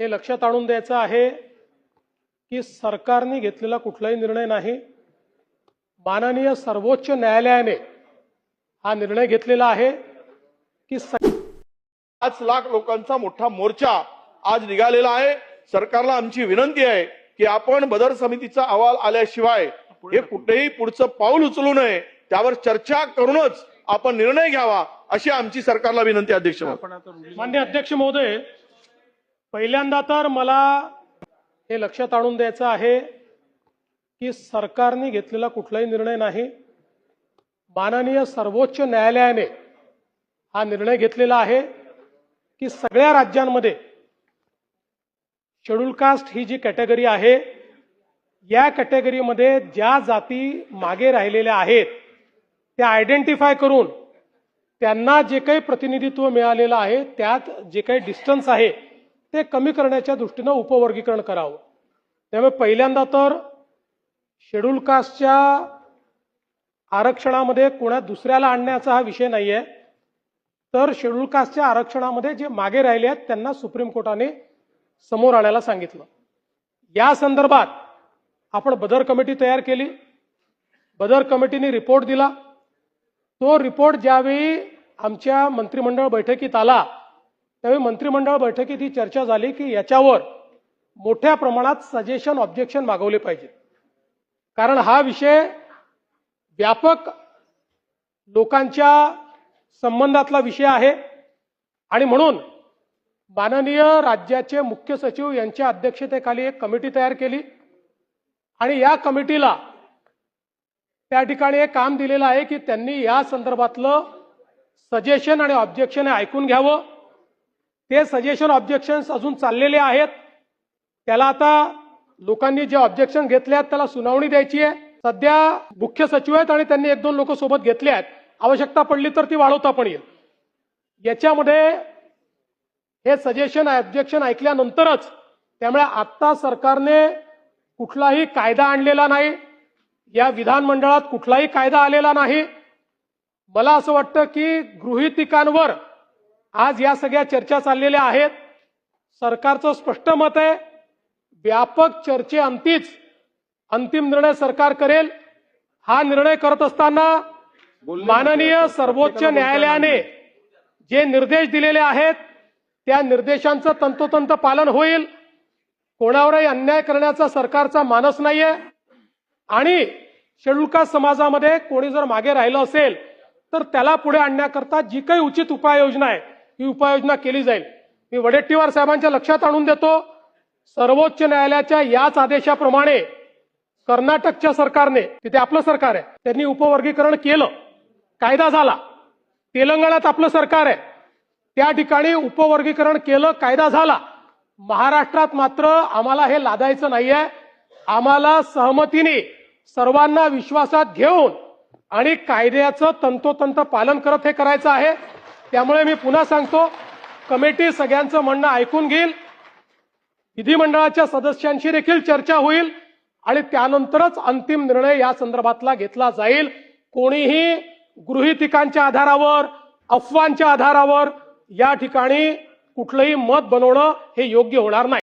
हे लक्षात आणून द्यायचं आहे की सरकारने घेतलेला कुठलाही निर्णय नाही, माननीय सर्वोच्च न्यायालयाने हा निर्णय घेतलेला आहे की 5 लाख लोकांचा मोठा मोर्चा आज निघालेला आहे। सरकारला आमची विनंती आहे की आपण बदर समितीचा अहवाल आल्याशिवाय हे कुठेही पुढचं पाऊल उचलू नये, त्यावर चर्चा करूनच आपण निर्णय घ्यावा अशी आमची सरकारला विनंती। अध्यक्ष माननीय अध्यक्ष महोदय, पहिल्यांदा तर मला हे लक्षात आणून द्यायचं आहे की सरकारने घेतलेला कुठलाही निर्णय नाही, माननीय सर्वोच्च न्यायालयाने हा निर्णय घेतलेला आहे की सगळ्या राज्यांमध्ये शेड्यूल कास्ट ही जी कॅटेगरी आहे, या कॅटेगरीमध्ये ज्या जाती मागे राहिलेल्या आहेत त्या आयडेंटिफाय करून त्यांना जे काही प्रतिनिधित्व मिळालेलं आहे त्यात जे काही डिस्टन्स आहे ते कमी करण्याच्या दृष्टीनं उपवर्गीकरण करावं। त्यामुळे पहिल्यांदा तर शेड्यूल कास्टच्या आरक्षणामध्ये कोणा दुसऱ्याला आणण्याचा हा विषय नाही आहे, तर शेड्यूल कास्टच्या आरक्षणामध्ये जे मागे राहिले आहेत त्यांना सुप्रीम कोर्टाने समोर आणायला सांगितलं। या संदर्भात आपण बदर कमिटी तयार केली, बदर कमिटीने रिपोर्ट दिला। तो रिपोर्ट ज्यावेळी आमच्या मंत्रिमंडळ बैठकीत आला त्यावेळी मंत्रिमंडळ बैठकीत ही चर्चा झाली की याच्यावर मोठ्या प्रमाणात सजेशन ऑब्जेक्शन मागवले पाहिजे, कारण हा विषय व्यापक लोकांच्या संबंधातला विषय आहे आणि म्हणून माननीय राज्याचे मुख्य सचिव यांच्या अध्यक्षतेखाली एक कमिटी तयार केली आणि या कमिटीला त्या ठिकाणी एक काम दिलेलं आहे की त्यांनी या संदर्भातलं सजेशन आणि ऑब्जेक्शन ऐकून घ्यावं। ते सजेशन ऑब्जेक्शन्स अजून चाललेले आहेत, त्याला आता लोकांनी जे ऑब्जेक्शन घेतले आहेत त्याला सुनावणी द्यायची आहे। सध्या मुख्य सचिव आहेत आणि त्यांनी 1-2 लोक सोबत घेतले आहेत, आवश्यकता पडली तर ती वाढवता पण येईल। याच्यामध्ये हे सजेशन ऑब्जेक्शन ऐकल्यानंतरच, त्यामुळे आता सरकारने कुठलाही कायदा आणलेला नाही, या विधानमंडळात कुठलाही कायदा आलेला नाही। मला असं वाटतं की गृहीतकांवर आज या सगळ्या चर्चा चाललेल्या आहेत। सरकारचं स्पष्ट मत आहे, व्यापक चर्चेअंतीच अंतिम निर्णय सरकार करेल। हा निर्णय करत असताना माननीय सर्वोच्च न्यायालयाने जे निर्देश दिलेले आहेत त्या निर्देशांचं तंतोतंत पालन होईल। कोणावरही अन्याय करण्याचा सरकारचा मानस नाहीये आणि शेड्यूल कास्ट समाजामध्ये कोणी जर मागे राहिलं असेल तर त्याला पुढे आणण्याकरता जी काही उचित उपाययोजना आहे ही उपाययोजना केली जाईल। मी वडेट्टीवार साहेबांच्या लक्षात आणून देतो, सर्वोच्च न्यायालयाच्या याच आदेशाप्रमाणे कर्नाटकच्या सरकारने, तिथे आपलं सरकार आहे, त्यांनी उपवर्गीकरण केलं, कायदा झाला। तेलंगणात आपलं सरकार आहे, त्या ठिकाणी उपवर्गीकरण केलं, कायदा झाला। महाराष्ट्रात मात्र आम्हाला हे लादायचं नाहीये, आम्हाला सहमतीने सर्वांना विश्वासात घेऊन आणि कायद्याचं तंतोतंत पालन करत हे करायचं आहे। त्यामुळे मी पुन्हा सांगतो, कमिटी सगळ्यांचं म्हणणं ऐकून घेईल, विधिमंडळाच्या सदस्यांशी देखील चर्चा होईल आणि त्यानंतरच अंतिम निर्णय या संदर्भातला घेतला जाईल। कोणीही गृहीतकांच्या आधारावर, अफवांच्या आधारावर या ठिकाणी कुठलंही मत बनवणं हे योग्य होणार नाही।